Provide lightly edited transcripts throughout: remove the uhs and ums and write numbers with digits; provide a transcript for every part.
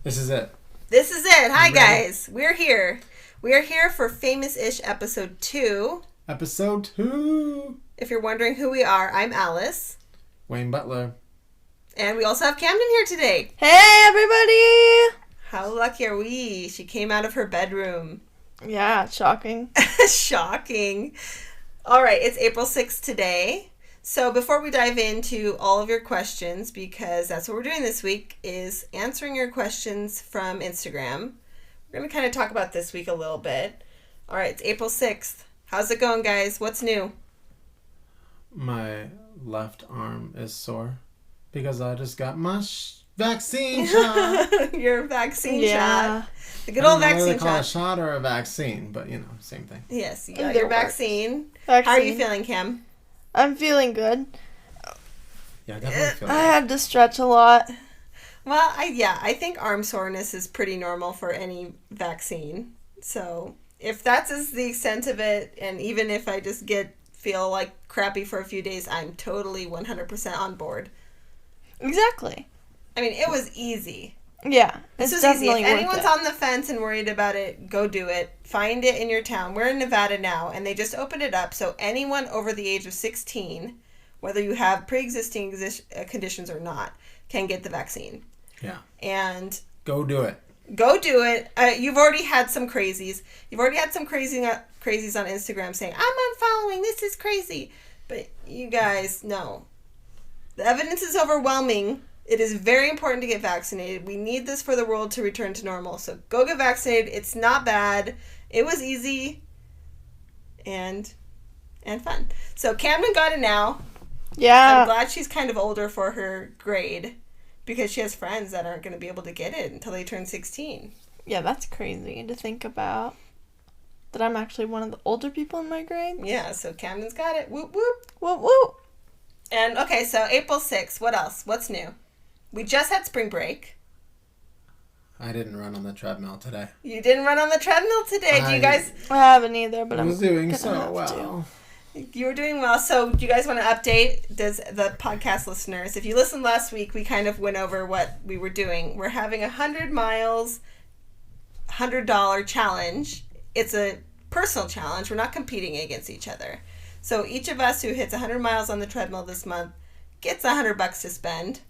This is it. This is it. Hi, guys. We're here. We are here for Famous-ish episode 2. Episode 2. If you're wondering who we are, I'm Alice. Wayne Butler. And we also have Camdyn here today. Hey, everybody! How lucky are we? She came out of her bedroom. Yeah, shocking. Shocking. All right, it's April 6th today. So before we dive into all of your questions, because that's what we're doing this week, is answering your questions from Instagram. We're going to kind of talk about this week a little bit. All right, it's April 6th. How's it going, guys? What's new? My left arm is sore because I just got my vaccine shot. Your vaccine Yeah. shot. The good old vaccine I don't know whether to call it a shot. shot or a vaccine, but same thing. Yes, you got Either your works. vaccine. Vaccine. How are you feeling, Cam? I'm feeling good. Yeah, I definitely feel I that. had to stretch a lot. Well, I think arm soreness is pretty normal for any vaccine. So if that's the extent of it, and even if I just feel like crappy for a few days, I'm totally 100% on board. Exactly. I mean, it was easy. Yeah, This it's was easy. definitely If anyone's worth it. on the fence and worried about it, go do it. Find it in your town. We're in Nevada now, and they just opened it up, so anyone over the age of 16, whether you have pre-existing conditions or not, can get the vaccine. Yeah. And Go do it. go do it. You've already had some crazies. You've already had some crazies on Instagram saying, I'm unfollowing, this is crazy. But you guys, no. The evidence is overwhelming. It is very important to get vaccinated. We need this for the world to return to normal. So go get vaccinated. It's not bad. It was easy and fun. So Camdyn got it now. I'm Yeah. glad she's kind of older for her grade because she has friends that aren't going to be able to get it until they turn 16. Yeah, that's crazy to think about. That I'm actually one of the older people in my grade. Yeah, so Camdyn's got it. Whoop, whoop. Whoop, whoop. And, okay, so April 6th. What else? What's new? We just had spring break. I didn't run on the treadmill today. You didn't run on the treadmill today. Do you guys... I haven't either, but I I'm was doing gonna so have well. You were doing well. So do you guys want to update the podcast listeners? If you listened last week, we kind of went over what we were doing. We're having 100 miles, $100 challenge. It's a personal challenge. We're not competing against each other. So each of us who hits 100 miles on the treadmill this month gets $100 to spend.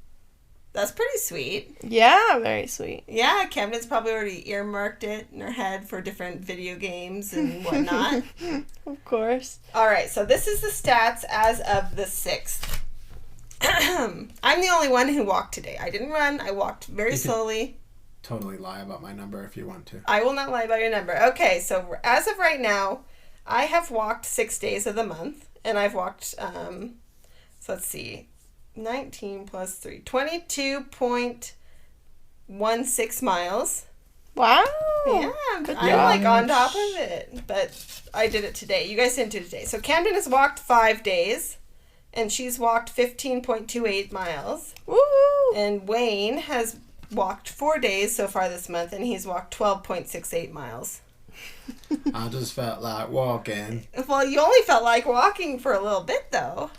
That's pretty sweet. Yeah, very sweet. Yeah, Camdyn's probably already earmarked it in her head for different video games and whatnot. Of course. All right, so this is the stats as of the 6th. I'm the only one who walked today. I didn't run. I walked very slowly. Totally lie about my number if you want to. I will not lie about your number. Okay, so as of right now, I have walked 6 days of the month, and I've walked, so let's see, 19 plus 3, 22.16 miles. Wow. Yeah, I'm Good like job. on top of it, but I did it today. You guys didn't do it today. So Camdyn has walked 5 days, and she's walked 15.28 miles. Woo. And Wayne has walked 4 days so far this month, and he's walked 12.68 miles. I just felt like walking. Well, you only felt like walking for a little bit, though.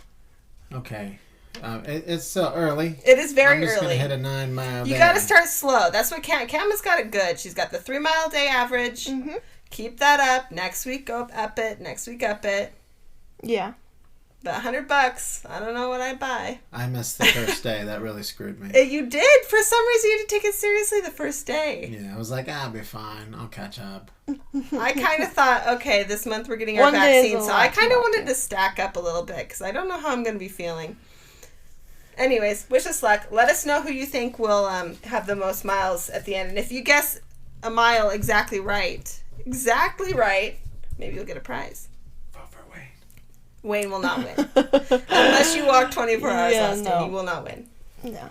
Okay. It's so early. It is very I'm just early. gonna hit a 9 mile You day. got to start slow. That's what Cam has got it good. She's got the 3 mile day average. Mm-hmm. Keep that up. Next week, go up it. Next week, up it. Yeah. The $100. I don't know what I'd buy. I missed the first day. That really screwed me. You did. For some reason, you had to take it seriously the first day. Yeah, I was like, I'll be fine. I'll catch up. I kind of thought, okay, this month we're getting our One day is vaccine, a so I lot kind of to wanted walk, to stack up a little bit because I don't know how I'm going to be feeling. Anyways, wish us luck. Let us know who you think will have the most miles at the end. And if you guess a mile exactly right, maybe you'll get a prize. Vote for Wayne. Wayne will not win. Unless you walk 24 hours Yeah, last no. day, you will not win. No.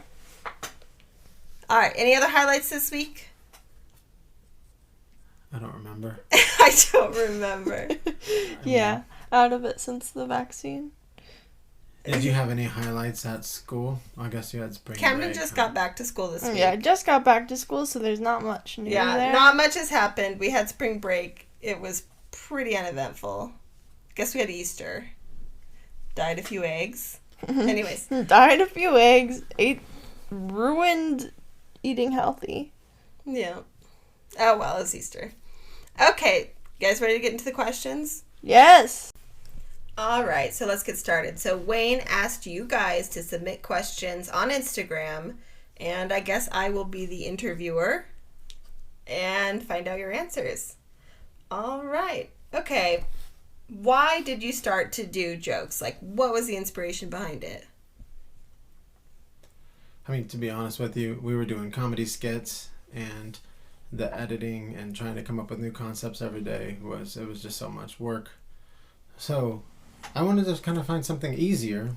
All right, any other highlights this week? I don't remember. I don't remember. Yeah. Out of it since the vaccine. Did you have any highlights at school? I guess you had spring Camdyn break. just got back to school this week. Yeah, I just got back to school, so there's not much new Yeah, there. not much has happened. We had spring break. It was pretty uneventful. Guess we had Easter. Dyed a few eggs. Anyways. Dyed a few eggs. Ruined eating healthy. Yeah. Oh, well, it's Easter. Okay, you guys ready to get into the questions? Yes. All right, so let's get started. So Wayne asked you guys to submit questions on Instagram, and I guess I will be the interviewer and find out your answers. All right. Okay. Why did you start to do jokes? Like, what was the inspiration behind it? I mean, to be honest with you, we were doing comedy skits, and the editing and trying to come up with new concepts every day was just so much work. So I wanted to kind of find something easier,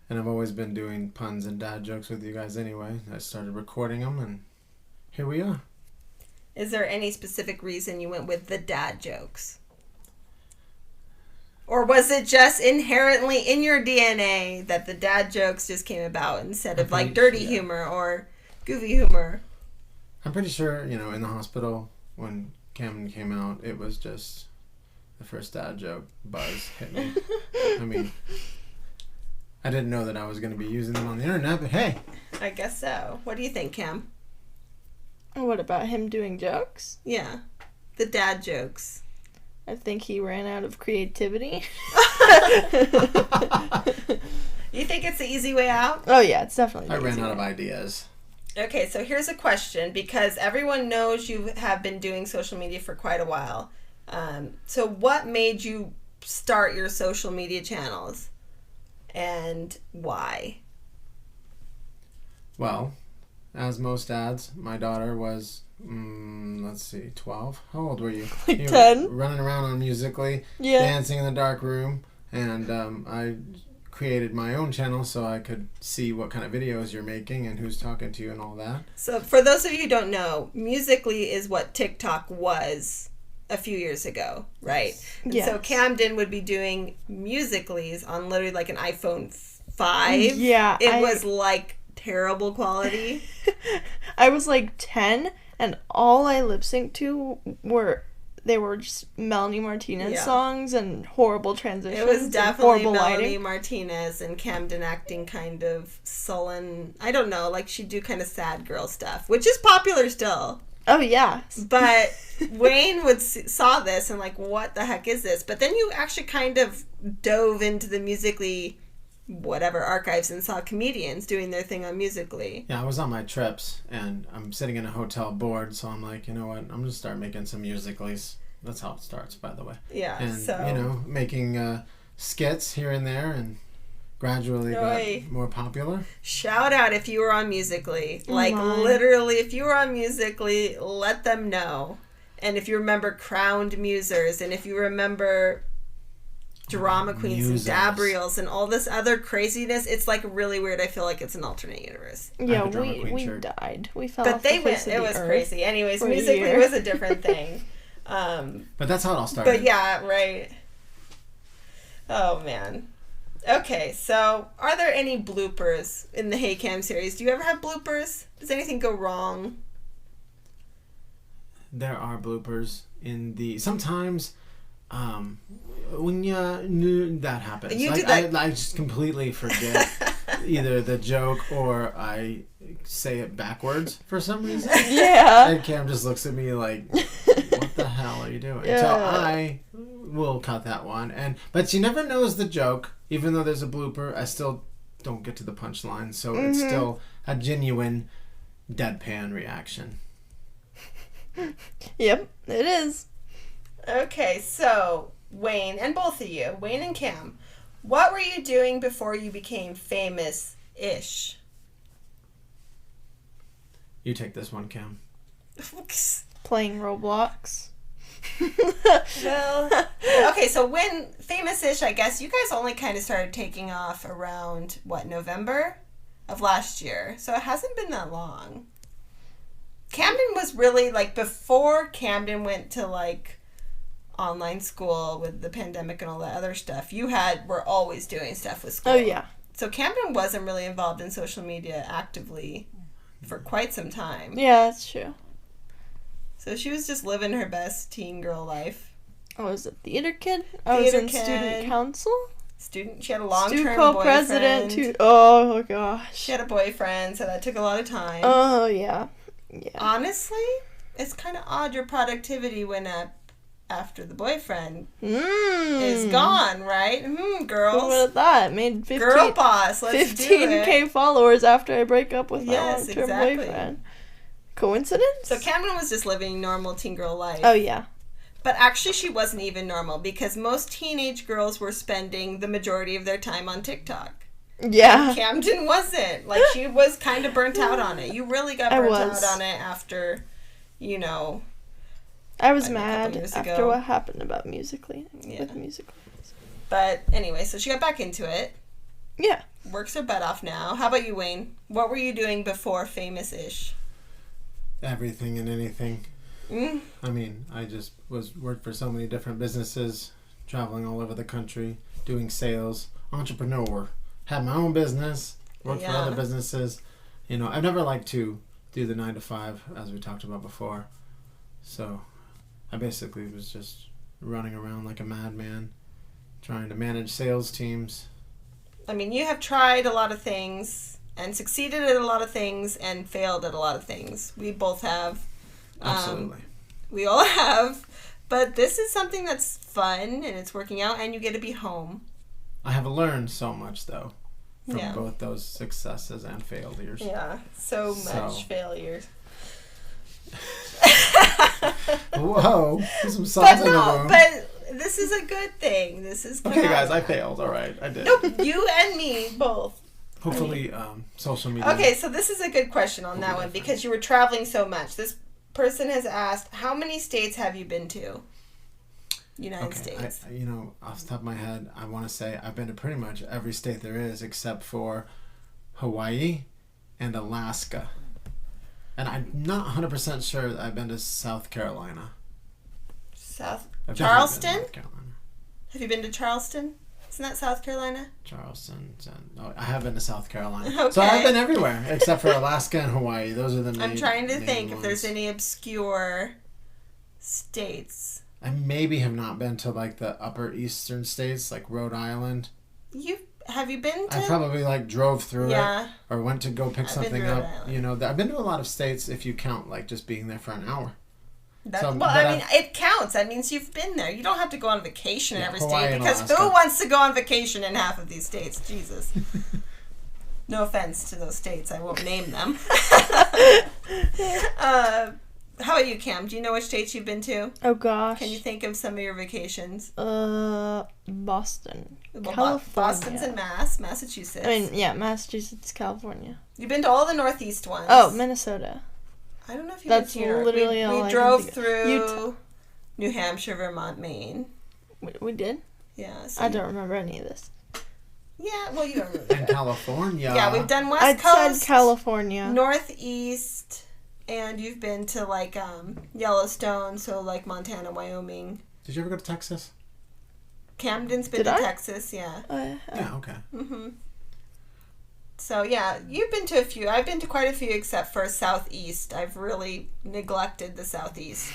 and I've always been doing puns and dad jokes with you guys anyway. I started recording them, and here we are. Is there any specific reason you went with the dad jokes? Or was it just inherently in your DNA that the dad jokes just came about instead of like dirty humor or goofy humor? I'm pretty sure, in the hospital when Camdyn came out, it was just the first dad joke buzz hit me. I mean, I didn't know that I was going to be using them on the internet, but hey. I guess so. What do you think, Cam? What about him doing jokes? Yeah. The dad jokes. I think he ran out of creativity. You think it's the easy way out? Oh, yeah, it's definitely the I ran easy out of way. ideas. Okay, so here's a question, because everyone knows you have been doing social media for quite a while. So what made you start your social media channels, and why? Well, as most dads, my daughter was, 12. How old were you? Like You were 10. running around on Musical.ly, Yeah. dancing in the dark room, and I created my own channel so I could see what kind of videos you're making and who's talking to you and all that. So for those of you who don't know, Musical.ly is what TikTok was a few years ago, right? And Yes. so Camdyn would be doing Musical.lys on literally like an iPhone 5. Yeah. It was like terrible quality. I was like 10, and all I lip synced to were just Melanie Martinez songs and horrible transitions. It was and definitely horrible Melanie lighting. Martinez and Camdyn acting kind of sullen. I don't know, like she'd do kind of sad girl stuff, which is popular still. Oh, yeah. But Wayne saw this and like, what the heck is this? But then you actually kind of dove into the Musical.ly whatever archives and saw comedians doing their thing on Musical.ly. Yeah, I was on my trips, and I'm sitting in a hotel bored, so I'm like, you know what, I'm going to start making some Musical.lys. That's how it starts, by the way. Yeah, and, so... making skits here and there, and gradually got more popular. Shout out if you were on Musical.ly. Like, my. literally, if you were on Musical.ly, let them know. And if you remember Crowned Musers, and if you remember Drama Queens Musers. and Dabriels and all this other craziness, it's like really weird. I feel like it's an alternate universe. Yeah, a Drama Queen we shirt. died. We fell But off they the face went, of it the was earth crazy. Anyways, for a Musical.ly year. was a different thing. But that's how it all started. But yeah, right. Oh, man. Okay, so are there any bloopers in the Hey Cam series? Do you ever have bloopers? Does anything go wrong? There are bloopers in the... Sometimes... when that happens. You Like, do that- I just completely forget either the joke or I say it backwards for some reason. Yeah. And Cam just looks at me like, what the hell are you doing? Yeah. So I will cut that one. But she never knows the joke. Even though there's a blooper, I still don't get to the punchline. So it's still a genuine deadpan reaction. Yep, it is. Okay, so Wayne, and both of you, Wayne and Cam, what were you doing before you became famous-ish? You take this one, Cam. Playing Roblox. Well, okay, so when famous-ish, I guess you guys only kind of started taking off around, November of last year. So it hasn't been that long. Camdyn was really, before Camdyn went to, online school with the pandemic and all that other stuff, were always doing stuff with school. Oh, yeah. So Camdyn wasn't really involved in social media actively for quite some time. Yeah, that's true. So she was just living her best teen girl life. I was a theater kid. I was in kid. student council. She had a long-term Stu boyfriend. co-president too. Oh gosh. She had a boyfriend, so that took a lot of time. Oh yeah. Yeah. Honestly, it's kind of odd your productivity went up after the boyfriend is gone, right? Girls. Who would have thought? Made 15, Girl boss, let's do it. 15K followers after I break up with my Yes, long-term exactly. boyfriend. Coincidence? So Camdyn was just living normal teen girl life. Oh, yeah. But actually she wasn't even normal because most teenage girls were spending the majority of their time on TikTok. Yeah. Camdyn wasn't. Like, she was kind of burnt out on it. You really got burnt out on it after, you know... I was a couple mad years after ago. what happened about Musical.ly. Yeah. With Musical.ly. But anyway, so she got back into it. Yeah. Works her butt off now. How about you, Wayne? What were you doing before famous-ish? Everything and anything. I mean, I just worked for so many different businesses, traveling all over the country, doing sales, entrepreneur, had my own business, worked for other businesses. You know, I've never liked to do the 9 to 5, as we talked about before. So I basically was just running around like a madman, trying to manage sales teams. I mean, you have tried a lot of things and succeeded at a lot of things and failed at a lot of things. We both have. Absolutely. We all have. But this is something that's fun and it's working out and you get to be home. I have learned so much, though, from Yeah. both those successes and failures. Yeah, so much failures. Whoa, there's some salt in the room. But this is a good thing. This is Okay, guys, I failed. All right, I did. Nope, you and me both. Hopefully, social media. Okay, so this is a good question on that one because you were traveling so much. This person has asked, how many states have you been to? United States. You know, off the top of my head, I want to say I've been to pretty much every state there is except for Hawaii and Alaska. And I'm not 100% sure that I've been to South Carolina. I've definitely been to Charleston? North Carolina. Have you been to Charleston? Isn't that South Carolina? Charleston. No, I have been to South Carolina. Okay. So I've been everywhere except for Alaska and Hawaii. Those are the main I'm trying to main think if ones. there's any obscure states. I maybe have not been to like the upper eastern states, like Rhode Island. Have you been to? I probably like drove through it or went to go pick I've something been to Rhode up. Island. You know, I've been to a lot of states if you count like just being there for an hour. It counts. That means you've been there. You don't have to go on vacation in every Hawaii state and because Alaska. who wants to go on vacation in half of these states? Jesus. No offense to those states. I won't name them. How about you, Cam? Do you know which states you've been to? Oh, gosh. Can you think of some of your vacations? Boston. Well, California. Boston's in Massachusetts. I mean, yeah, Massachusetts, California. You've been to all the Northeast ones. Oh, Minnesota. I don't know if you've That's been to Europe. literally all I We can drove think of. through Utah. New Hampshire, Vermont, Maine. We did? Yeah. So I don't remember any of this. Yeah, well, you don't remember. In California. Yeah, we've done West I Coast, said California. Northeast, and you've been to like Yellowstone, so like Montana, Wyoming. Did you ever go to Texas? Camden's been Did to I? Texas, yeah. Yeah, okay. So yeah, you've been to a few. I've been to quite a few, except for Southeast. I've really neglected the Southeast.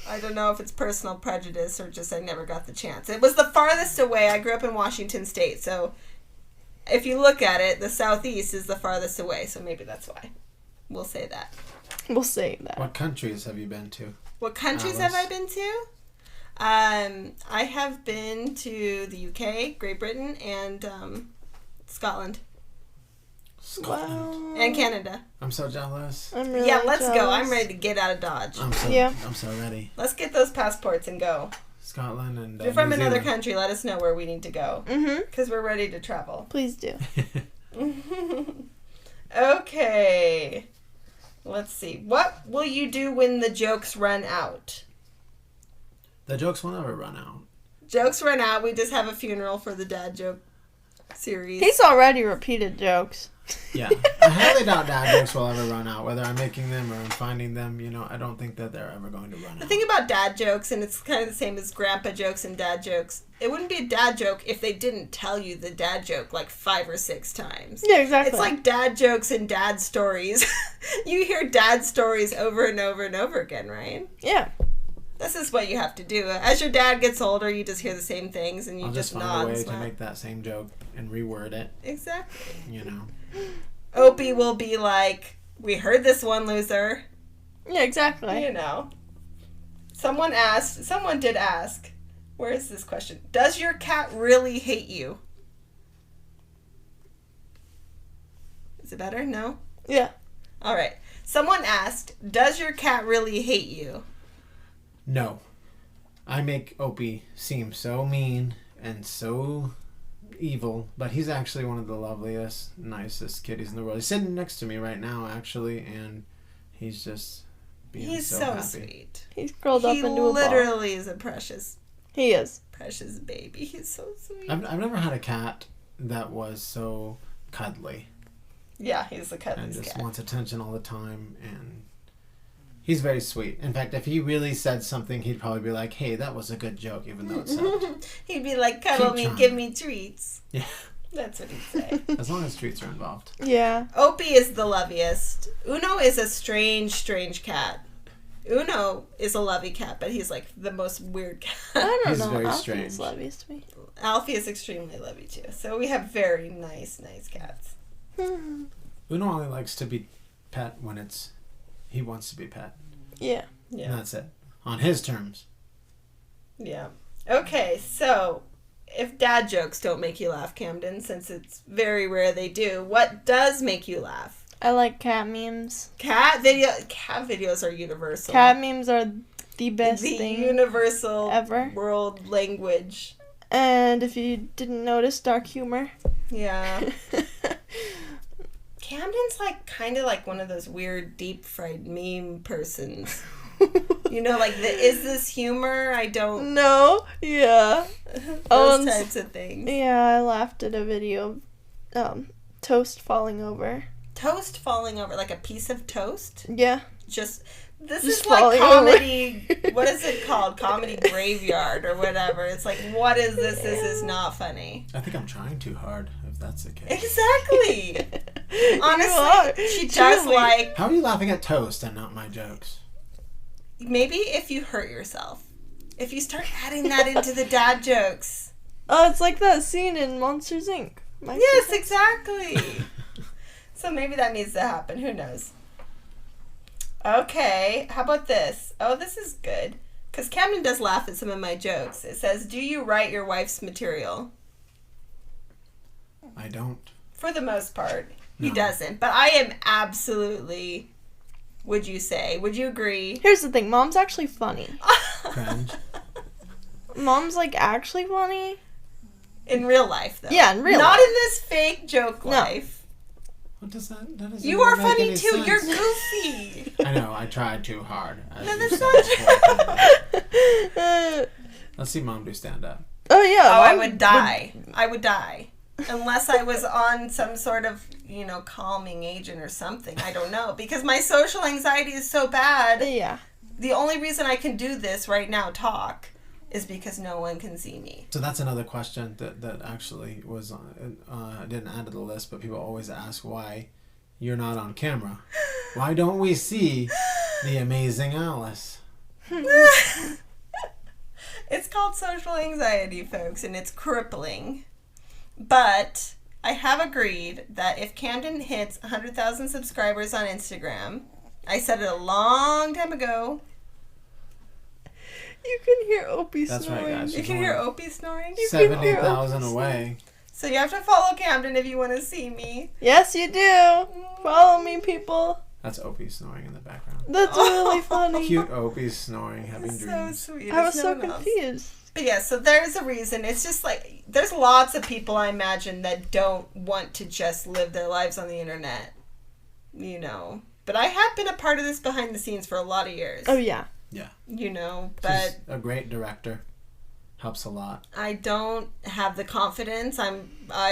I don't know if it's personal prejudice or just I never got the chance. It was the farthest away. I grew up in Washington State, so if you look at it, the Southeast is the farthest away. So maybe that's why. We'll say that. We'll say that. What countries have you been to? What countries have I been to? I have been to the UK, Great Britain, and Scotland. Wow. And Canada. I'm so jealous. I'm really Let's go. jealous. I'm ready to get out of Dodge. I'm so ready. Let's get those passports and go. Scotland and If you're from New another Zealand. country, let us know where we need to go. Because we're ready to travel. Please do. Okay. Let's see. What will you do when the jokes run out? The jokes will never run out. Jokes run out. We just have a funeral for the dad joke series. He's already repeated jokes. Yeah. I highly doubt dad jokes will ever run out. Whether I'm making them or I'm finding them, you know, I don't think that they're ever going to run out. The thing about dad jokes, and it's kind of the same as grandpa jokes and dad jokes, it wouldn't be a dad joke if they didn't tell you the dad joke like 5 or 6 times. Yeah, exactly. It's like dad jokes and dad stories. You hear dad stories over and over and over again, right? Yeah. This is what you have to do. As your dad gets older, you just hear the same things and you I'll just find nod a way and to smile. make that same joke and reword it. Exactly. You know. Opie will be like, We heard this one, loser. Yeah, exactly. You know. Someone did ask, where is this question? Does your cat really hate you? Is it better? No? Yeah. All right. Someone asked, does your cat really hate you? No. I make Opie seem so mean and so evil, but he's actually one of the loveliest, nicest kitties in the world. He's sitting next to me right now, actually, and he's just being He's so so happy. Sweet. He's curled up into a ball. He literally is a precious, He is. precious baby. He's so sweet. I've never had a cat that was so cuddly. Yeah, he's the And cuddliest just cat. wants attention all the time, and he's very sweet. In fact, if he really said something, he'd probably be like, hey, that was a good joke, even though it sucked. He'd be like, cuddle Keep me, trying. give me treats. Yeah. That's what he'd say. As long as treats are involved. Yeah. Opie is the loveliest. Uno is a strange, strange cat. Uno is a lovey cat, but he's like the most weird cat. I don't He's know. very Alfie's strange. loveliest to me. Alfie is extremely lovey too. So we have very nice, nice cats. Uno only likes to be pet when he wants to be pet. Yeah. And Yeah. that's it. On his terms. Yeah. Okay, so if dad jokes don't make you laugh, Camden, since it's very rare they do, what does make you laugh? I like cat memes. Cat videos are universal. Cat memes are the best the thing universal ever. world language. And if you didn't notice, dark humor. Yeah. Camden's like kind of like one of those weird deep fried meme persons. You know, like the is this humor? I don't No. Yeah. those and types of things. Yeah, I laughed at a video of toast falling over. Toast falling over, like a piece of toast. Yeah. This Just is like falling comedy. What is it called? Comedy graveyard or whatever. It's like, what is this? This is not funny. I think I'm trying too hard, if that's the case. Exactly. You are, Honestly, she does truly. like. How are you laughing at toast and not my jokes? Maybe if you hurt yourself, if you start adding that into the dad jokes. Oh, it's like that scene in Monsters, Inc. Yes, exactly. So maybe that needs to happen. Who knows? Okay, how about this? Oh, this is good. Because Camden does laugh at some of my jokes. It says, do you write your wife's material? I don't. For the most part. He No. doesn't. But I am absolutely, would you agree? Here's the thing. Mom's actually funny. Cringe. Mom's, like, actually funny. In real life, though. Yeah, in real Not life. in this fake joke No. life. What does that doesn't You even are make funny, any too. sense. You're goofy. I know, I tried too hard. as No, you that's said not before. Oh, Let's see Mom do stand up. yeah. Oh, I Mom would die. I would die. Unless I was on some sort of, calming agent or something. I don't know. Because my social anxiety is so bad. Yeah. The only reason I can do this right now, talk, is because no one can see me. So that's another question that actually was I didn't add to the list, but people always ask why you're not on camera. Why don't we see the amazing Alice? It's called social anxiety, folks, and it's crippling. But I have agreed that if Camden hits 100,000 subscribers on Instagram, I said it a long time ago. You can hear Opie That's right, snoring. guys. You can hear Opie snoring. You can hear 70,000 Opie away. So you have to follow Camden if you want to see me. Yes, you do. Follow me, people. That's Opie snoring in the background. That's really funny. Cute Opie snoring, having It's so dreams. sweet. I was It's so no one else. confused. But yeah, so there's a reason. It's just like, there's lots of people I imagine that don't want to just live their lives on the internet. But I have been a part of this behind the scenes for a lot of years. Oh, yeah. Yeah. But She's a great director. Helps a lot. I don't have the confidence. I'm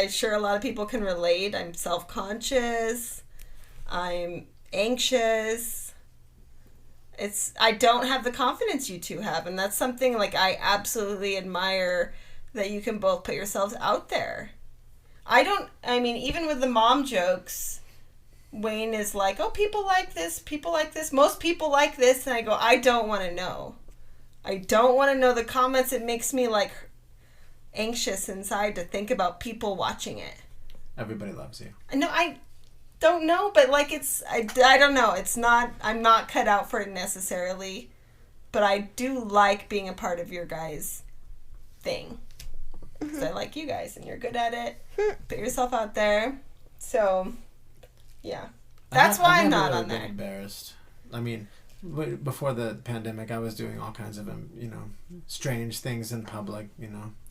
sure a lot of people can relate. I'm self-conscious. I'm anxious. I don't have the confidence you two have, and that's something like I absolutely admire, that you can both put yourselves out there. Even with the mom jokes, Wayne is like, oh, people like this, most people like this, and I go, I don't want to know. I don't want to know the comments. It makes me like anxious inside to think about people watching it. Everybody loves you. No, don't know, but like I don't know. It's not, I'm not cut out for it necessarily, but I do like being a part of your guys' thing. Because I like you guys and you're good at it. Put yourself out there. So, yeah. That's why I'm not on there. Been embarrassed. I mean, before the pandemic, I was doing all kinds of, strange things in public,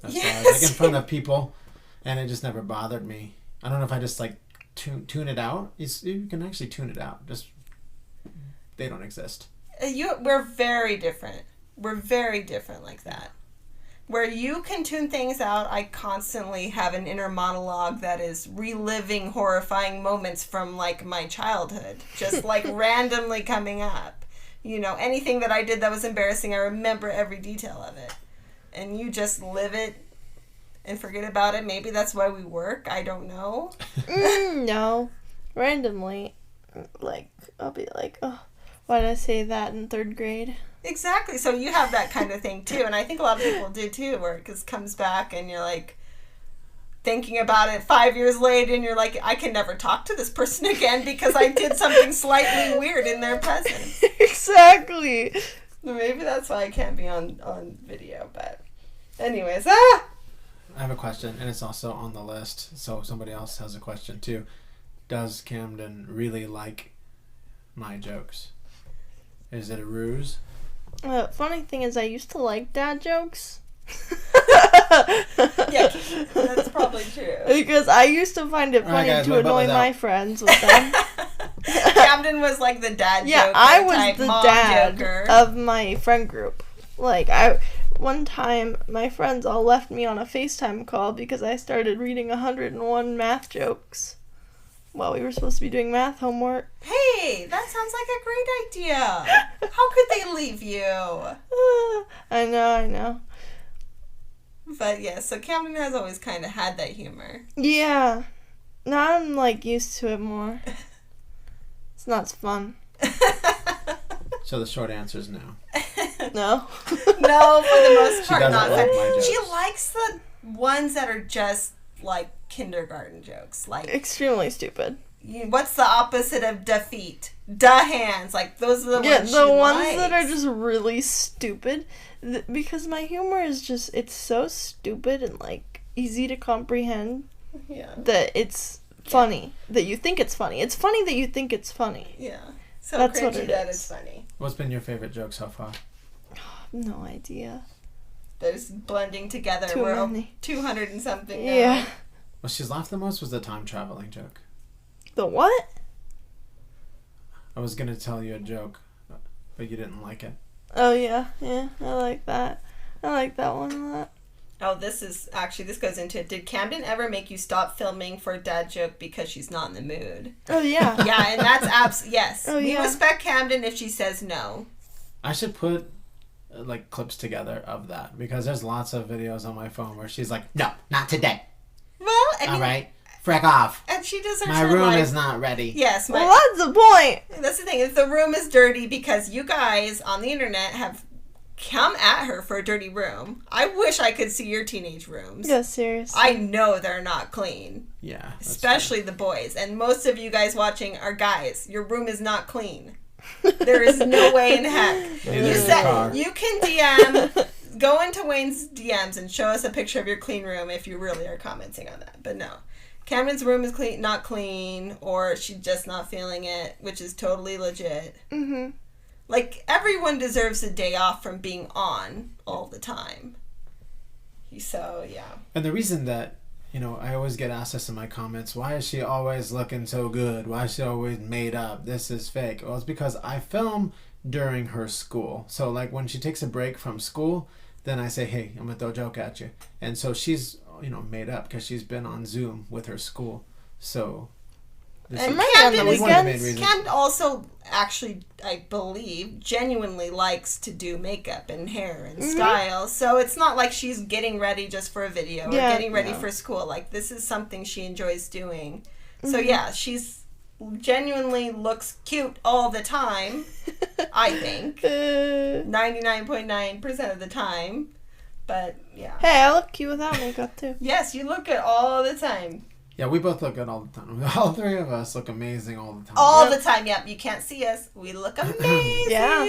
as far as, like, in front of people, and it just never bothered me. I don't know if I just, like, tune it out. You can actually tune it out. Just, they don't exist. We're very different. We're very different like that. Where you can tune things out, I constantly have an inner monologue that is reliving horrifying moments from, like, my childhood. Just, like, randomly coming up. Anything that I did that was embarrassing, I remember every detail of it. And you just live it and forget about it. Maybe that's why we work. I don't know. No. Randomly, like, I'll be like, oh, why did I say that in 3rd grade? Exactly. So you have that kind of thing too, and I think a lot of people do too, where it just comes back and you're like thinking about it 5 years later, and you're like, I can never talk to this person again because I did something slightly weird in their presence. Exactly. Maybe that's why I can't be on video. But anyways, I have a question, and it's also on the list, so somebody else has a question too. Does Camdyn really like my jokes? Is it a ruse? Funny thing is, I used to like dad jokes. Yeah, that's probably true. Because I used to find it funny to annoy my friends with them. Camdyn was like the dad joker. I was type the mom dad joker of my friend group. Like, one time, my friends all left me on a FaceTime call because I started reading 101 math jokes while we were supposed to be doing math homework. Hey, that sounds like a great idea. How could they leave you? I know. But yeah, so Camdyn has always kind of had that humor. Yeah. Now I'm, like, used to it more. It's not as fun. So the short answer is no. No. No, for the most part, She doesn't not. like my jokes. She likes the ones that are just like kindergarten jokes. Like, Extremely stupid. what's the opposite of defeat? Da hands. Like, those are the ones the ones likes. that are just really stupid. Because my humor is just, it's so stupid and, like, easy to comprehend. Yeah. That it's funny. That you think it's funny. It's funny that you think it's funny. Yeah. So That's cringy what it that is. it's funny. What's been your favorite joke so far? No idea. There's blending together. Too We're many. 200 and something now. Yeah. What she's laughed the most was the time traveling joke. The what? I was gonna tell you a joke, but you didn't like it. Oh, yeah. Yeah, I like that. I like that one a lot. Oh, this goes into it. Did Camdyn ever make you stop filming for a dad joke because she's not in the mood? Oh, yeah. Yeah, and that's yes. Oh, we yeah. respect Camdyn if she says no. I should put like clips together of that because there's lots of videos on my phone where she's like, "No, not today. Well, I mean, All right, frick off. and she deserves My her room life. is not ready." Yes, Well, that's the point. that's the thing. If the room is dirty because you guys on the internet have come at her for a dirty room, I wish I could see your teenage rooms. Yeah, seriously. I know they're not clean. Yeah, that's Especially the boys. And most of you guys watching are guys. Your room is not clean. There is no way in heck. Neither You is the said car. you can DM, go into Wayne's DMs and show us a picture of your clean room if you really are commenting on that. But no. Camdyn's room is clean, not clean, or she's just not feeling it, which is totally legit. Mm-hmm. Like, everyone deserves a day off from being on all the time. So, yeah. And the reason that, I always get asked this in my comments, why is she always looking so good? Why is she always made up? This is fake. Well, it's because I film during her school. So, like, when she takes a break from school, then I say, hey, I'm going to throw a joke at you. And so she's, made up because she's been on Zoom with her school. So, And Right, on the Camdyn is one of the main reasons. Camdyn also actually, I believe, genuinely likes to do makeup and hair and style. So it's not like she's getting ready just for a video or getting ready for school. Like, this is something she enjoys doing. So yeah, she's genuinely looks cute all the time. I think 99.9% of the time. But yeah. Hey, I look cute without makeup too. Yes, you look good all the time. Yeah, we both look good all the time. All three of us look amazing all the time. All the time. Yep. You can't see us. We look amazing. Yeah.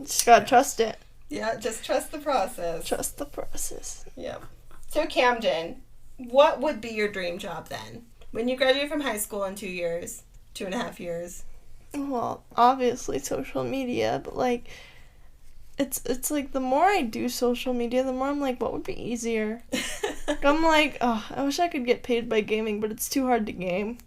Just gotta trust it. Yeah. Just trust the process. Trust the process. Yep. So Camdyn, what would be your dream job then? When you graduate from high school in 2 years, 2.5 years? Well, obviously social media, but like it's like the more I do social media, the more I'm like, what would be easier? I'm like, oh, I wish I could get paid by gaming, but it's too hard to game.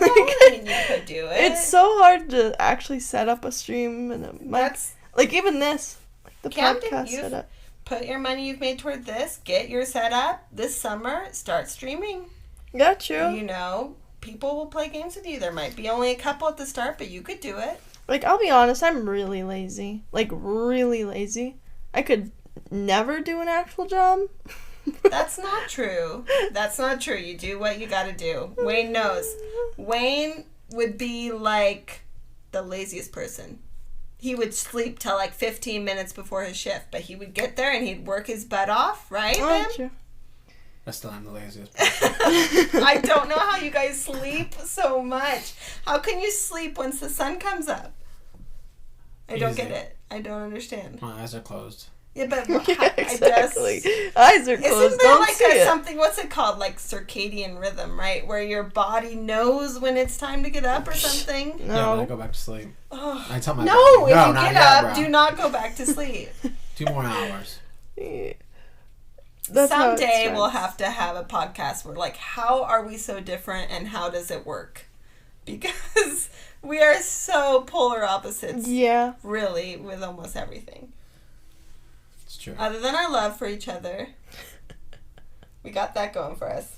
Well, I mean, you could do it. It's so hard to actually set up a stream and a mic. That's Like even this, like the Camdyn, podcast you've setup. put your money you've made toward this. Get your setup this summer. Start streaming. Yeah, true. You know, people will play games with you. There might be only a couple at the start, but you could do it. Like, I'll be honest, I'm really lazy. Like, really lazy. I could never do an actual job. That's not true. That's not true. You do what you gotta do. Wayne knows. Wayne would be like the laziest person. He would sleep till like 15 minutes before his shift, but he would get there and he'd work his butt off, right, Oh, Ben? true. I still am the laziest person. I don't know how you guys sleep so much. How can you sleep once the sun comes up? I don't get Easy. it. I don't understand. My eyes are closed. Yeah, but Yeah, I just... exactly. Eyes are closed. Isn't there Don't like see a it. something, what's it called? Like circadian rhythm, right? Where your body knows when it's time to get up or something? Yeah, but I No. go back to sleep. Oh. I tell my No, body, if no, you not get yet, up, bro. do not go back to sleep. 2 more hours. Yeah. That's how it Someday we'll starts. have to have a podcast where like, how are we so different and how does it work? Because we are so polar opposites, Yeah. really, with almost everything. It's true. Other than our love for each other. We got that going for us.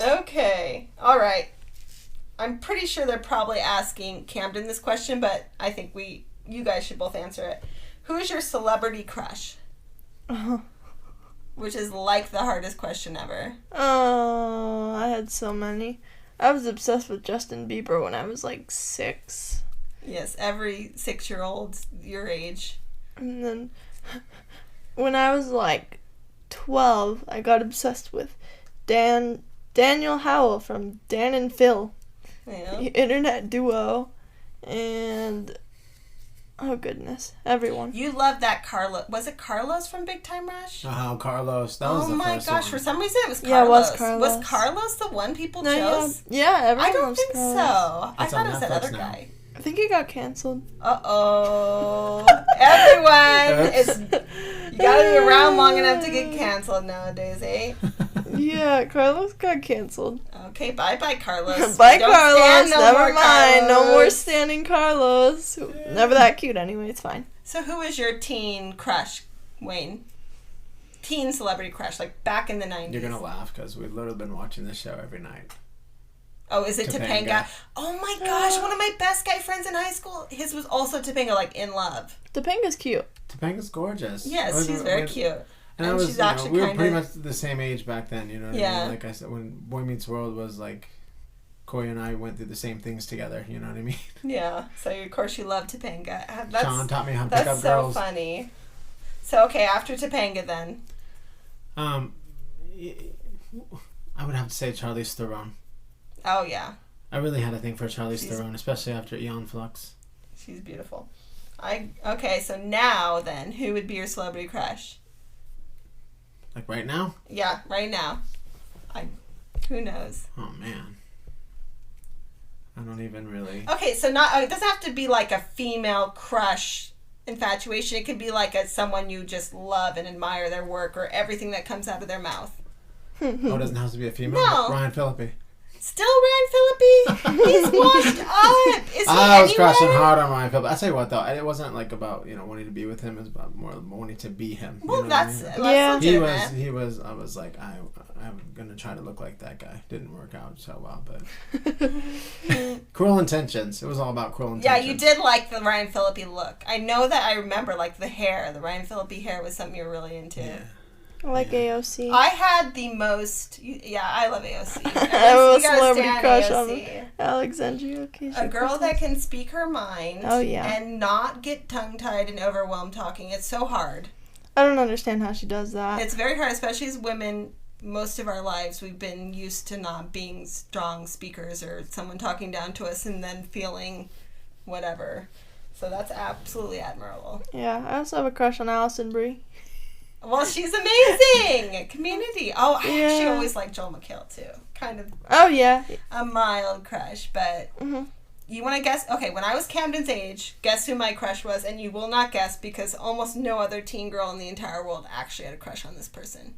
Okay. All right. I'm pretty sure they're probably asking Camdyn this question, but I think you guys should both answer it. Who is your celebrity crush? Which is like the hardest question ever. Oh, I had so many. I was obsessed with Justin Bieber when I was like 6. Yes, every 6-year-old your age. And then when I was like 12, I got obsessed with Daniel Howell from Dan and Phil, You know? the internet duo, and oh goodness, everyone. You love that Carlos. Was it Carlos from Big Time Rush? Oh, Carlos. That was Oh the my first gosh, one. for some reason it was Carlos. Yeah, it was Carlos. Was Carlos the one people No, chose? yeah, everyone I don't loves think Carlos. so. I It's thought on it was that Netflix other now. guy. I think he got canceled. Uh-oh. Everyone Oops. is... You gotta be around long enough to get canceled nowadays, eh? Yeah, Carlos got canceled. Okay, bye-bye, Carlos. Bye, Don't Carlos. stand no Never more, mind. No more Carlos. standing Carlos. Never that cute anyway. It's fine. So who is your teen crush, Wayne? Teen celebrity crush, like back in the 90s. You're gonna laugh because we've literally been watching this show every night. Oh, is it Topanga? Topanga. Oh my gosh, one of my best guy friends in high school, his was also Topanga, like in love. Topanga's cute. Topanga's gorgeous. Yes, she's very cute. And I And was, she's you know, actually we were kinda- pretty much the same age back then, you know what I Yeah. mean? Like I said, when Boy Meets World was like, Coy and I went through the same things together, you know what I mean? Yeah, so of course you love Topanga. Sean taught me how to pick That's up so girls. funny. So, okay, after Topanga then. I would have to say Charlize Theron. Oh, yeah. I really had a thing for Charlize She's- Theron, especially after Eon Flux. She's beautiful. Okay, so now then, who would be your celebrity crush? Like right now? Yeah, right now. Who knows? Oh man. I don't even really. Okay, so it doesn't have to be like a female crush infatuation. It could be like someone you just love and admire their work or everything that comes out of their mouth. Oh, it doesn't have to be a female? No. Ryan Phillippe. Still Ryan Phillippe? He's washed up. Is he I was anywhere? crushing hard on Ryan Phillippe. I'll tell you what though, it wasn't like about, wanting to be with him. It was about more wanting to be him. Well, you know what I that's mean? Yeah. legitimate. I was like, I'm gonna try to look like that guy. Didn't work out so well, but Cruel Intentions. It was all about Cruel Yeah, Intentions. you did like the Ryan Phillippe look. I know that. I remember like the hair. The Ryan Phillippe hair was something you were really into. Yeah. I like AOC. I had the most. Yeah, I love AOC. I have a You gotta celebrity stand crush on AOC. Alexandria Ocasio. A girl that can speak her mind. Oh, yeah. And not get tongue-tied and overwhelmed talking. It's so hard. I don't understand how she does that. It's very hard, especially as women most of our lives we've been used to not being strong speakers or someone talking down to us and then feeling whatever. So that's absolutely admirable. Yeah, I also have a crush on Alison Brie. Well, she's amazing. Community. Oh, I Yeah. actually always liked Joel McHale too. Kind of Oh, yeah. a mild crush, but Mm-hmm. you want to guess? Okay, when I was Camdyn's age, guess who my crush was? And you will not guess because almost no other teen girl in the entire world actually had a crush on this person.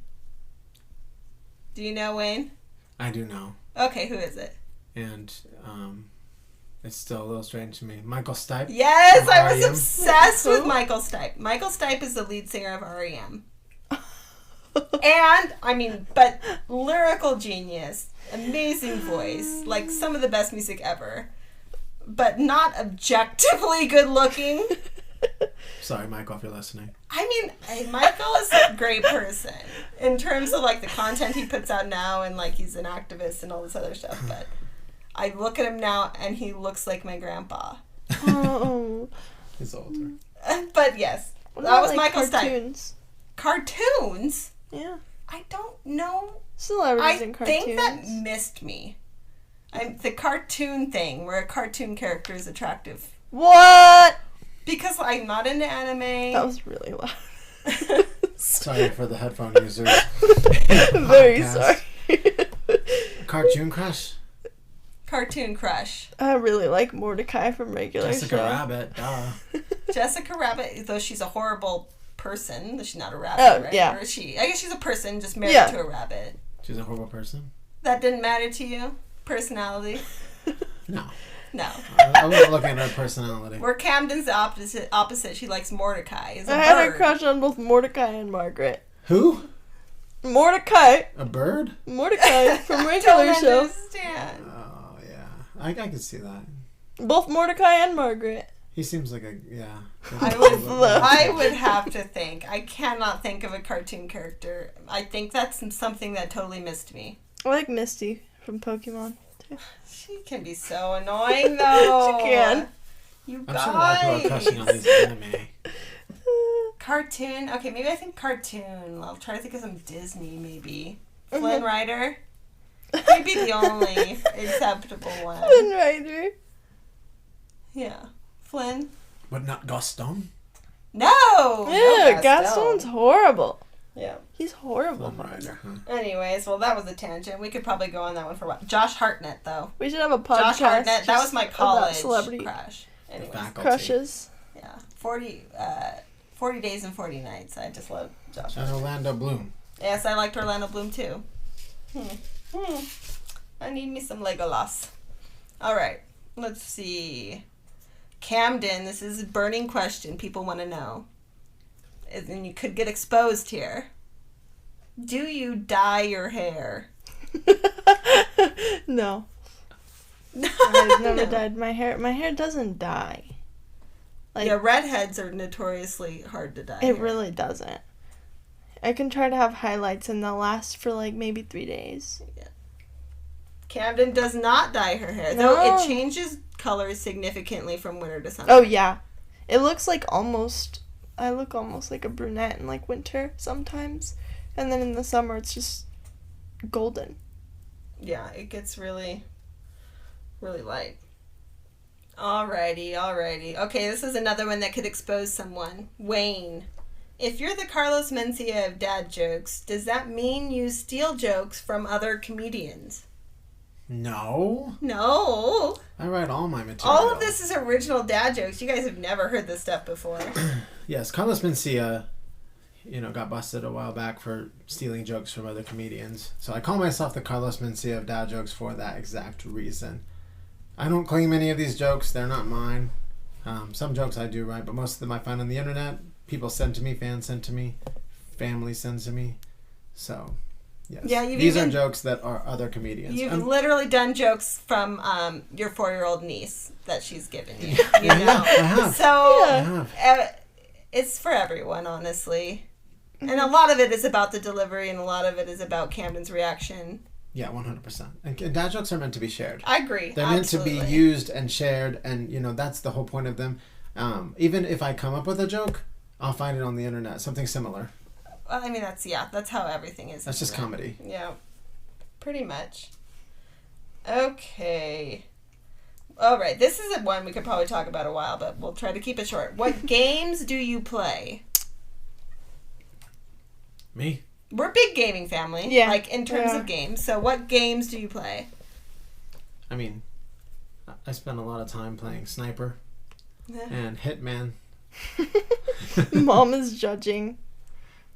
Do you know, Wayne? I do know. Okay, who is it? And it's still a little strange to me. Michael Stipe. Yes, From I was R.E.M.. obsessed with Who? Michael Stipe. Michael Stipe is the lead singer of R.E.M. And, I mean, but lyrical genius, amazing voice, like some of the best music ever, but not objectively good looking. Sorry, Michael, if you're listening. I mean, Michael is a great person in terms of like the content he puts out now, and like he's an activist and all this other stuff, but I look at him now and he looks like my grandpa. Oh. He's older. But yes, What that about, was like, Michael Stipe. cartoons? Cartoons? Yeah. I don't know. Celebrities I in cartoons. think that missed me. The cartoon thing, where a cartoon character is attractive. What? Because I'm not into anime. That was really loud. Sorry for the headphone users. Very Podcast. sorry. Cartoon crush? Cartoon crush. I really like Mordecai from Regular Jessica Show. Rabbit. Duh. Jessica Rabbit, though she's a horrible person, she's not a rabbit, Oh, right? yeah. Or is she? I guess she's a person just married Yeah. to a rabbit. She's a horrible person? That didn't matter to you? Personality? No. No. I wasn't looking at her personality. Where Camden's the opposite. She likes Mordecai. He's a I had bird. a crush on both Mordecai and Margaret. Who? Mordecai A bird? from I Regular don't Show. understand. Oh, yeah. I could see that. Both Mordecai and Margaret. He seems like a, yeah. I would have to think. I cannot think of a cartoon character. I think that's something that totally missed me. I like Misty from Pokemon too. She can be so annoying, though. She can. You I'm sure a lot of people are guys. crushing on these anime. Cartoon. Okay, maybe I think cartoon. I'll try to think of some Disney, maybe. Mhm. Flynn Rider. He'd be the only acceptable one. Flynn Rider. Yeah. Flynn. But not Gaston? No! Yeah, no Gaston's horrible. Yeah. He's horrible. Flynn Rider, huh? Anyways, well, that was a tangent. We could probably go on that one for a while. Josh Hartnett, though. We should have a podcast. Josh Hartnett. That was my just college about celebrity crush. Anyways. Faculty. crushes. Yeah. 40 Days and 40 Nights. I just love Josh And Hartnett. Orlando Bloom. Yes, I liked Orlando Bloom, too. I need me some Legolas. All right. Let's see. Camdyn, this is a burning question people want to know. And you could get exposed here. Do you dye your hair? No. I've never No. dyed my hair. My hair doesn't dye. Like, Yeah, redheads are notoriously hard to dye. it hair. really doesn't. I can try to have highlights and they'll last for like maybe 3 days. Camdyn does not dye her hair, No. though it changes colors significantly from winter to summer. Oh yeah. It looks like I look almost like a brunette in like winter sometimes. And then in the summer it's just golden. Yeah, it gets really, really light. Alrighty. Okay, this is another one that could expose someone. Wayne, if you're the Carlos Mencia of dad jokes, does that mean you steal jokes from other comedians? No. No. I write all my material. All of this is original dad jokes. You guys have never heard this stuff before. Yes, Carlos Mencia, got busted a while back for stealing jokes from other comedians. So I call myself the Carlos Mencia of dad jokes for that exact reason. I don't claim any of these jokes. They're not mine. Some jokes I do write, but most of them I find on the internet. People send to me, fans send to me, family sends to me. So, yes. Yeah, these are jokes that are other comedians. You've literally done jokes from your 4-year-old niece that she's given you. I have. So I have. it's for everyone, honestly. And a lot of it is about the delivery, and a lot of it is about Camden's reaction. Yeah, 100%. And dad jokes are meant to be shared. I agree. They're meant to be used and shared, and that's the whole point of them. Even if I come up with a joke, I'll find it on the internet, something similar. Well, I mean, that's how everything is. That's just comedy. Yeah, pretty much. Okay. All right, this is one we could probably talk about a while, but we'll try to keep it short. What games do you play? Me? We're a big gaming family. Yeah. Like, in terms of games. So what games do you play? I mean, I spend a lot of time playing Sniper and Hitman. Mom is judging.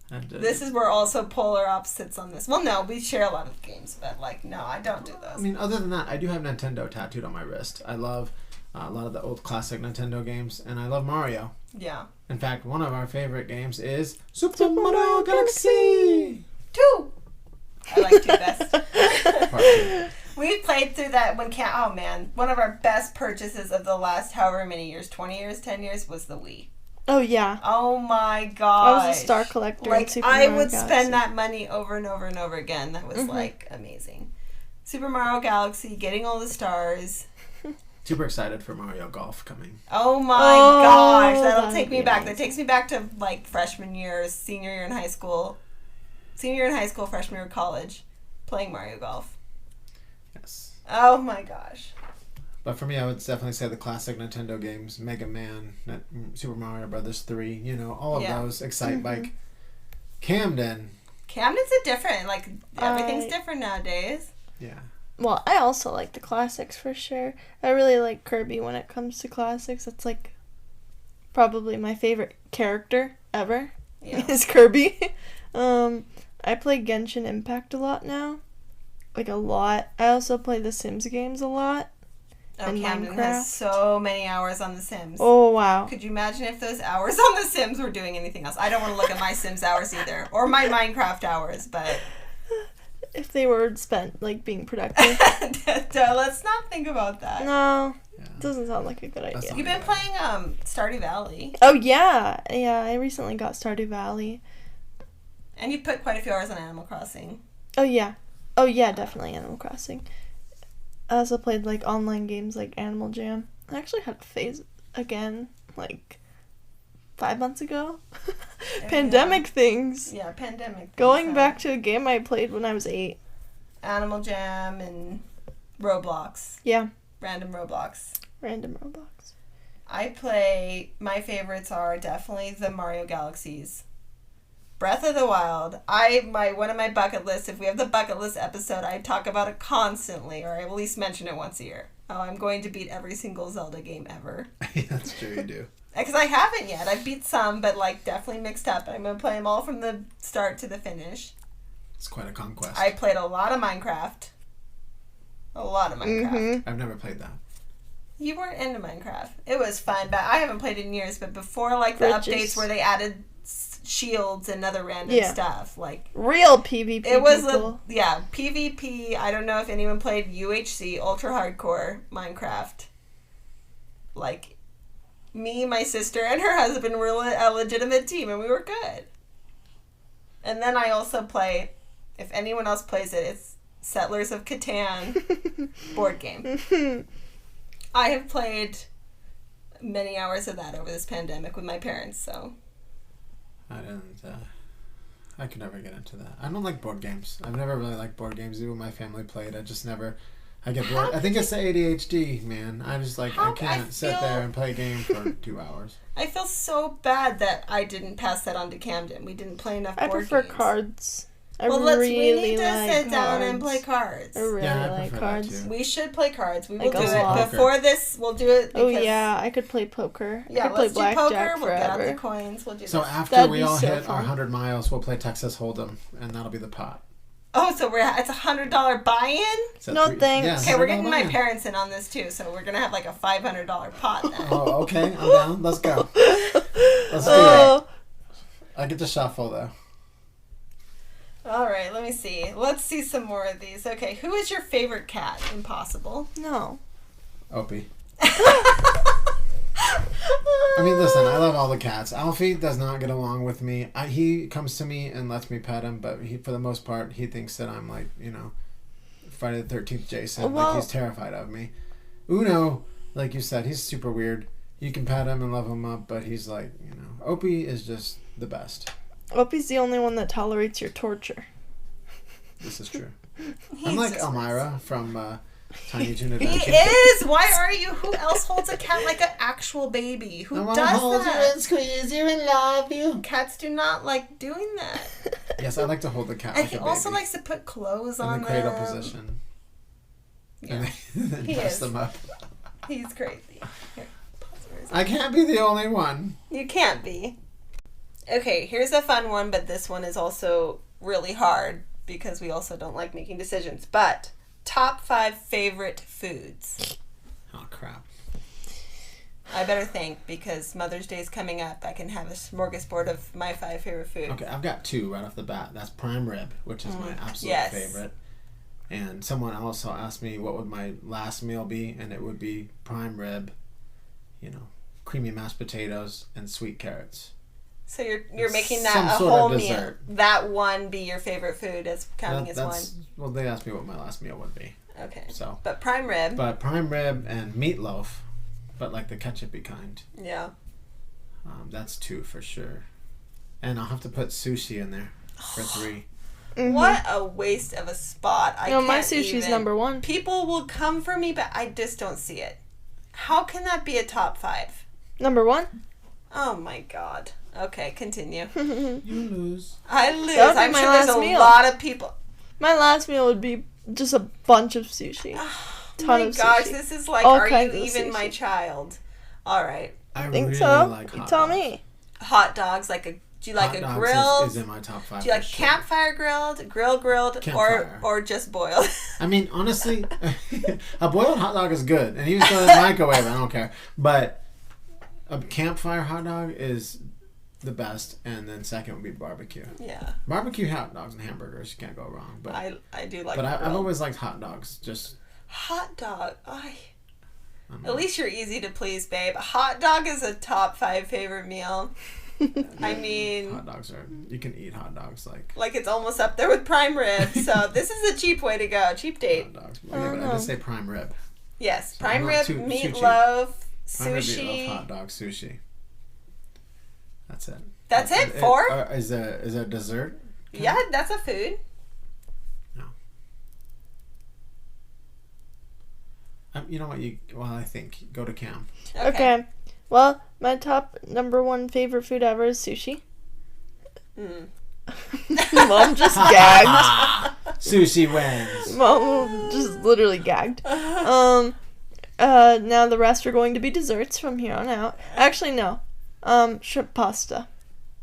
And, This is where also polar opposites on this. Well, no, we share a lot of games, but, like, no, I don't do those. I mean, other than that, I do have Nintendo tattooed on my wrist. I love a lot of the old classic Nintendo games, and I love Mario. Yeah. In fact, one of our favorite games is Super Mario Galaxy 2! I like 2 best. Part 2. We played through that when oh man, one of our best purchases of the last however many years, 20 years, 10 years, was the Wii. Oh, yeah. Oh my gosh. I was a star collector. Like, in Super I Mario would Galaxy. spend that money over and over and over again. That was, like, amazing. Super Mario Galaxy, getting all the stars. Super excited for Mario Golf coming. Oh my gosh, that'll that'd take me be back. amazing. That takes me back to, like, freshman year, senior year in high school. Senior year in high school, freshman year of college, playing Mario Golf. Yes. Oh my gosh. But for me, I would definitely say the classic Nintendo games, Mega Man, Super Mario Brothers 3, you know, all of those, Excite Bike. Camdyn. Camden's a different, like, everything's different nowadays. Yeah. Well, I also like the classics for sure. I really like Kirby when it comes to classics. It's like probably my favorite character ever is Kirby. I play Genshin Impact a lot now. Like, a lot. I also play the Sims games a lot. Oh, And Camden Minecraft. has so many hours on The Sims. Oh, wow. Could you imagine if those hours on The Sims were doing anything else? I don't want to look at my Sims hours either. Or my Minecraft hours, but... If they were spent, like, being productive. Let's not think about that. No. Yeah. Doesn't sound like a good That's idea. not You've been playing Stardew Valley. Oh, yeah. Yeah, I recently got Stardew Valley. And you put quite a few hours on Animal Crossing. Oh, yeah. Oh, yeah, definitely Animal Crossing. I also played, like, online games like Animal Jam. I actually had a phase again, like, 5 months ago. Pandemic things. Yeah, pandemic. Going back to a game I played when I was 8. Animal Jam and Roblox. Yeah. Random Roblox. Random Roblox. My favorites are definitely the Mario Galaxies. Breath of the Wild. One of my bucket lists, if we have the bucket list episode, I talk about it constantly, or I at least mention it once a year. Oh, I'm going to beat every single Zelda game ever. Yeah, that's true, you do. Because I haven't yet. I've beat some, but, like, definitely mixed up. I'm going to play them all from the start to the finish. It's quite a conquest. I played a lot of Minecraft. A lot of Minecraft. Mm-hmm. I've never played that. You weren't into Minecraft. It was fun, but I haven't played it in years. But before, like, the Bridges. updates where they added shields and other random stuff, like, Real PvP it was people. PvP. I don't know if anyone played UHC, Ultra Hardcore Minecraft. Like, me, my sister, and her husband were a legitimate team, and we were good. And then I also play, if anyone else plays it, it's Settlers of Catan board game. I have played many hours of that over this pandemic with my parents, so... I could never get into that. I don't like board games. I've never really liked board games. Even when my family played, I just never... I get bored. I think it's the ADHD, man. I just, like, I can't sit there and play a game for 2 hours. I feel so bad that I didn't pass that on to Camden. We didn't play enough I board prefer games. cards. We need to sit down and play cards. I really Yeah, I like prefer that cards. too. We should play cards. We will Like do a it. lot. Before this, we'll do it Oh because... yeah, I could play poker. I Yeah, could play let's do poker. blackjack We'll get out forever. the coins. We'll do So this. after That'd we be all so hit our fun. 100 miles, we'll play Texas Hold'em, and that'll be the pot. Oh, so it's $100 buy-in? Is that No, thanks. Yeah, Okay, we're $100 getting my buy-in. parents in on this too, so we're gonna have like a $500 pot then. Oh, okay. I'm down. Let's go. Let's do it. Oh, I get to shuffle, though. All right, let me see. Let's see some more of these. Okay, who is your favorite cat? Impossible. no. Opie. I mean, listen, I love all the cats. Alfie does not get along with me. He comes to me and lets me pet him, but for the most part, he thinks that I'm like, Friday the 13th Jason. Well- Like, he's terrified of me. Uno, like you said, he's super weird. You can pet him and love him up, but he's like, Opie is just the best. Opie's the only one that tolerates your torture. This is true. I'm like Elmira from Tiny Toon He Adventure. is. Why are you? Who else holds a cat like an actual baby? Who does that? and squeeze you and love you. Cats do not like doing that. Yes, I like to hold the cat And like he a baby. also likes to put clothes on in the cradle them. position. Yeah. And then He dress is. them up. He's crazy. Here, pause for a second. I can't be the only one. You can't be. Okay, here's a fun one, but this one is also really hard because we also don't like making decisions. But top 5 favorite foods. Oh, crap. I better think because Mother's Day is coming up. I can have a smorgasbord of my 5 favorite foods. Okay, I've got 2 right off the bat. That's prime rib, which is my absolute Yes. favorite. And someone also asked me what would my last meal be, and it would be prime rib, creamy mashed potatoes, and sweet carrots. So you're making that Some a sort whole of meal. dessert. That one be your favorite food as counting as one. Well, they asked me what my last meal would be. Okay. So, But prime rib. but prime rib and meatloaf, but like the ketchupy kind. Yeah. That's 2 for sure. And I'll have to put sushi in there for 3. Mhm. What a waste of a spot. I No, my can't sushi's even. number 1. People will come for me, but I just don't see it. How can that be a top 5? Number 1? Oh my god. Okay, continue. You lose. I lose. That would be I'm my sure there's last a meal. lot of people. My last meal would be just a bunch of sushi. Oh Ton my of gosh, sushi. this is like, All are you kinds of even sushi. my child? All right. I Think really so? like hot You tell dogs. me. Hot dogs, do you like Hot a dogs grilled? is in my top 5. Do you like for sure. campfire grilled, grilled, Campfire. or just boiled? I mean, honestly, a boiled hot dog is good, and even in the microwave, I don't care. But a campfire hot dog is the best, and then second would be barbecue. Yeah, Barbecue hot dogs and hamburgers, you can't go wrong. But I do like. I've grilled. always liked hot dogs. Just Hot dog. I don't know. At least you're easy to please, babe. Hot dog is a top 5 favorite meal. I mean, hot dogs you can eat hot dogs like it's almost up there with prime rib. So this is a cheap way to go. Cheap date. hot dogs. Yeah, but I did say prime rib. Yes, So prime I'm rib, not too cheap. meatloaf, Prime rib, sushi. meatloaf, hot dog, sushi. That's it. That's it? 4? Is there dessert? Yeah, that's a food. You know what? I think go to Cam. Okay. Well, my top number 1 favorite food ever is sushi. Mm. Mom just gagged. Sushi wins. Mom just literally gagged. Now the rest are going to be desserts from here on out. Actually, no. Shrimp pasta.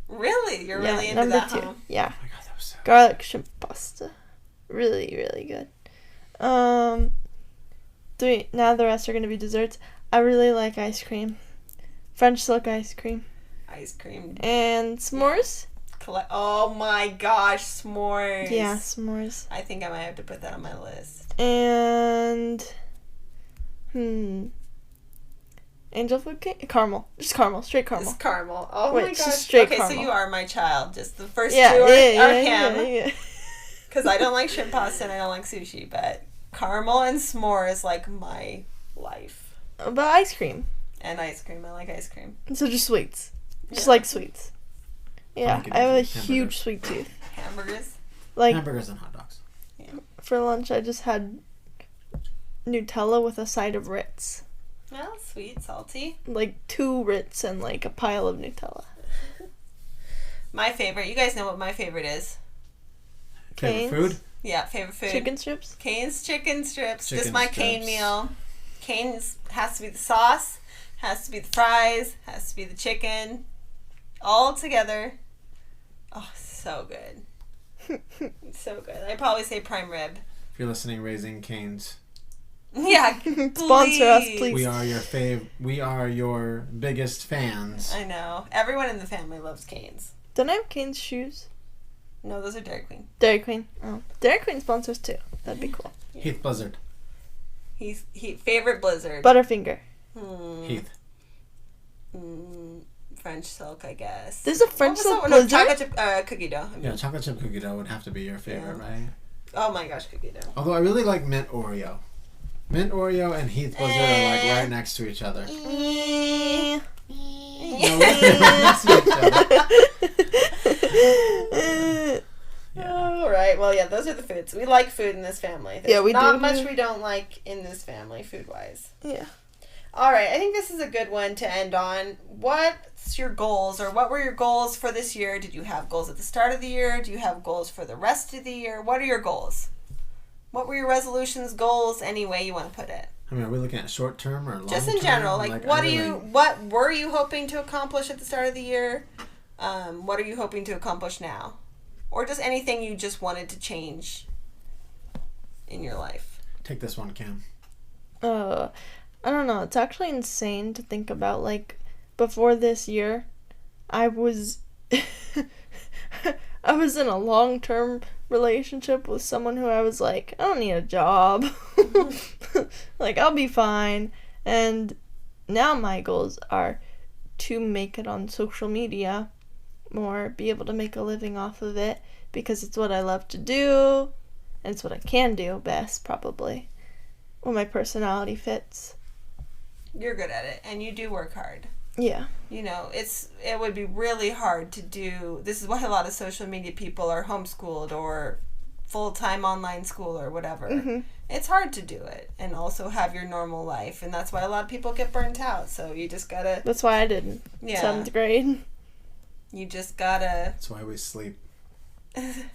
Really? You're really into number that, 2. huh? Yeah. Oh my god, that was so Garlic shrimp pasta. Really, really good. 3. Now the rest are going to be desserts. I really like ice cream. French silk ice cream. Ice cream. And s'mores. Oh my gosh, s'mores. Yeah, s'mores. I think I might have to put that on my list. And angel food cake? Caramel. Just caramel. Straight caramel. It's caramel. Oh Wait, my just gosh. straight Okay, so caramel. you are my child. Just the first Yeah, 2 are yeah. him. Because I don't like shrimp pasta and I don't like sushi, but caramel and s'more is like my life. But ice cream. And ice cream. I like ice cream. So just sweets. Just Yeah. like sweets. Yeah, Make it I have a easy. huge Hamburgers. sweet tooth. Hamburgers. Like, hamburgers and hot dogs. for lunch, I just had Nutella with a side of Ritz. Well, sweet, salty. Like 2 Ritz and like a pile of Nutella. My favorite. You guys know what my favorite is. Favorite Cane's? food? Yeah, favorite food. Chicken strips? Cane's chicken strips. Chicken Just my cane strips. meal. Cane's has to be the sauce, has to be the fries, has to be the chicken. All together. Oh, so good. So good. I'd probably say prime rib. If you're listening, Raising Cane's, Yeah, Sponsor us, please. we are your biggest fans. I know. Everyone in the family loves Cane's. Don't I have Cane's shoes? No, those are Dairy Queen. Dairy Queen. Oh. Dairy Queen sponsors too. That'd be cool. Heath Blizzard. He favorite Blizzard. Butterfinger. Heath. French silk, I guess. There's a French What was silk that one? No, Blizzard? chocolate chip, cookie dough. I mean. Yeah, chocolate chip cookie dough would have to be your favorite, right? Oh my gosh, cookie dough. Although I really like mint Oreo. Mint Oreo and Heath Blizzard are like right next to each other. No, they're next to each other. to the foods. We like food in this family. There's Yeah, we not do. much we don't like in this family, food-wise. Yeah. All right, I think this is a good one to end on. What's your goals, or what were your goals for this year? Did you have goals at the start of the year? Do you have goals for the rest of the year? What are your goals? What were your resolutions, goals, any way you want to put it? I mean, are we looking at short term or long term? Just in general, like what were you hoping to accomplish at the start of the year? What are you hoping to accomplish now? Or just anything you just wanted to change in your life? Take this one, Cam. I don't know. It's actually insane to think about. Like, before this year, I was I was in a long-term relationship with someone who I was like, I don't need a job. Like, I'll be fine. And now my goals are to make it on social media more, be able to make a living off of it, because it's what I love to do, and it's what I can do best, probably, when my personality fits. You're good at it, and you do work hard. Yeah. You know, it would be really hard to do. This is why a lot of social media people are homeschooled or full-time online school or whatever. Mm-hmm. It's hard to do it and also have your normal life, and that's why a lot of people get burnt out. So you just gotta. That's why I did 7th grade. You just gotta. That's why we sleep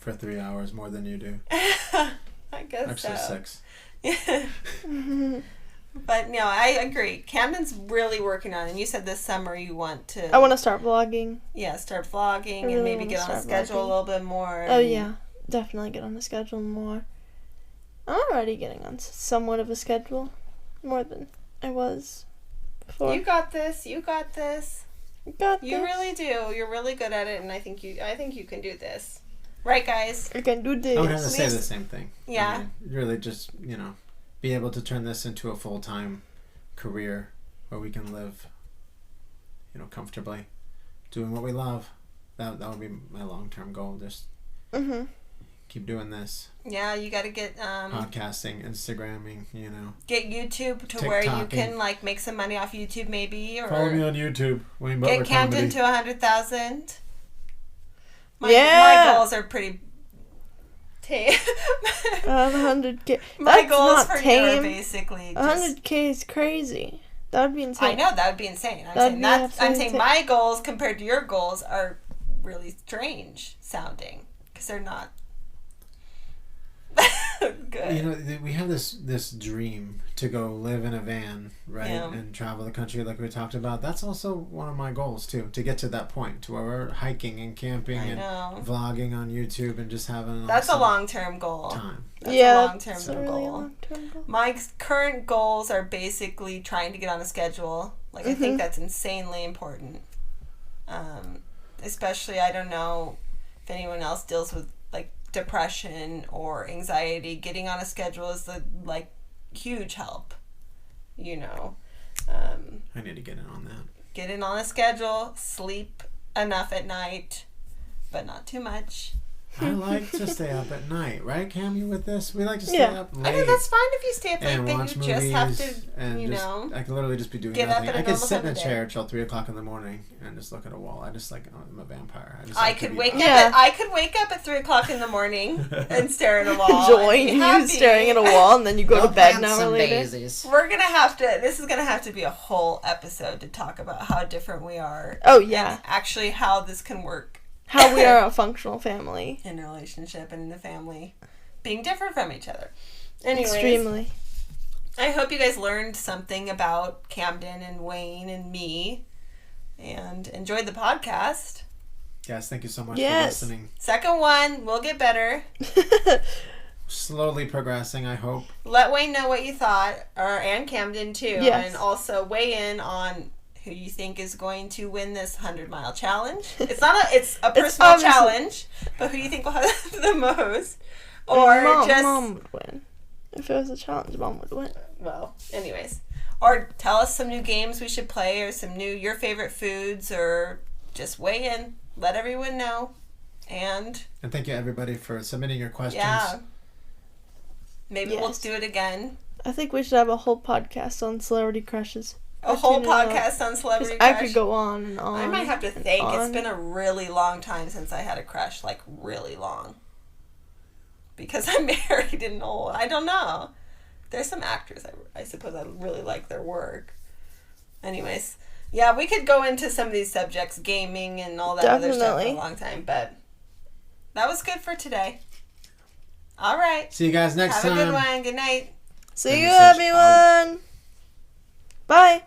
for 3 hours more than you do. I guess Actually, so. 6. Mm-hmm. But no, I agree. Camden's really working on it. And you said this summer you want to... I want to start vlogging. Yeah, start vlogging really and maybe get on a start schedule vlogging. a little bit more. Oh, yeah. Definitely get on the schedule more. I'm already getting on somewhat of a schedule. More than I was before. You got this. You got this. Got You this. really do. You're really good at it, and I think you can do this. Right, guys? I can do this. I would have to say the same thing. Yeah. I mean, really just, be able to turn this into a full-time career where we can live, comfortably, doing what we love. That would be my long-term goal. Just keep doing this. Yeah, you got to get Podcasting, Instagramming, get YouTube to where you TikToking. can make some money off YouTube maybe, or Follow me on YouTube, get Camdyn Waynebutlercomedy. to 100,000. My goals are pretty tame. 100K. My That's goals not for you are tame. basically just 100K is crazy. That would be I insane. know that would be insane. That'd be I'm absolutely saying insane. my goals compared to your goals are really strange sounding because they're not good. We have this dream to go live in a van, right, Yeah. and travel the country like we talked about. That's also one of my goals too, to get to that point to where we're hiking and camping I and know. vlogging on YouTube and just having an That's a awesome long-term goal. time. That's Yeah, a long-term that's a goal. really long-term goal. My current goals are basically trying to get on a schedule. I think that's insanely important. Especially, I don't know if anyone else deals with depression or anxiety. Getting on a schedule is the huge help. I need to get in on that. Get in on a schedule, sleep enough at night, but not too much. I like to stay up at night, right, Cam? You with this? We like to stay Yeah. up late. I mean, that's fine if you stay up late, and but watch you movies just have to, and I could literally just be doing get up nothing. at a I could normal sit time in a of day. chair till 3:00 in the morning and just look at a wall. I'm a vampire. I could wake up. Yeah. I could wake up at 3:00 in the morning and stare at a wall. Join and be you happy. staring at a wall, and then you go to bed an hour later. We're gonna have to. This is gonna have to be a whole episode to talk about how different we are. Oh, yeah. And actually, how this can work How we are a functional family. in a relationship and in the family, being different from each other. Anyways, Extremely. I hope you guys learned something about Camdyn and Wayne and me, and enjoyed the podcast. Yes, thank you so much Yes. for listening. Second one, we'll get better. Slowly progressing, I hope. Let Wayne know what you thought, and Camdyn too, Yes. and also weigh in on who you think is going to win this 100-mile challenge. It's a personal obviously- challenge, but who do you think will have the most? Or Mom would win. If it was a challenge, Mom would win. well, anyways. Or tell us some new games we should play, or some your favorite foods, or just weigh in. Let everyone know. And thank you, everybody, for submitting your questions. yeah. Maybe we'll Yes. do it again. I think we should have a whole podcast on celebrity crushes. A whole Tune it out. podcast on 'Cause Celebrity I Crush. could go on and on. I might have to think. It's on. been a really long time since I had a crush. Really long. because I'm married and old. I don't know. There's some actors I suppose I really like their work. Anyways, yeah, we could go into some of these subjects, gaming and all that other stuff for a long time, but that was good for today. All right. See you guys next time. Have a good one. Good night. See you, everyone. Bye.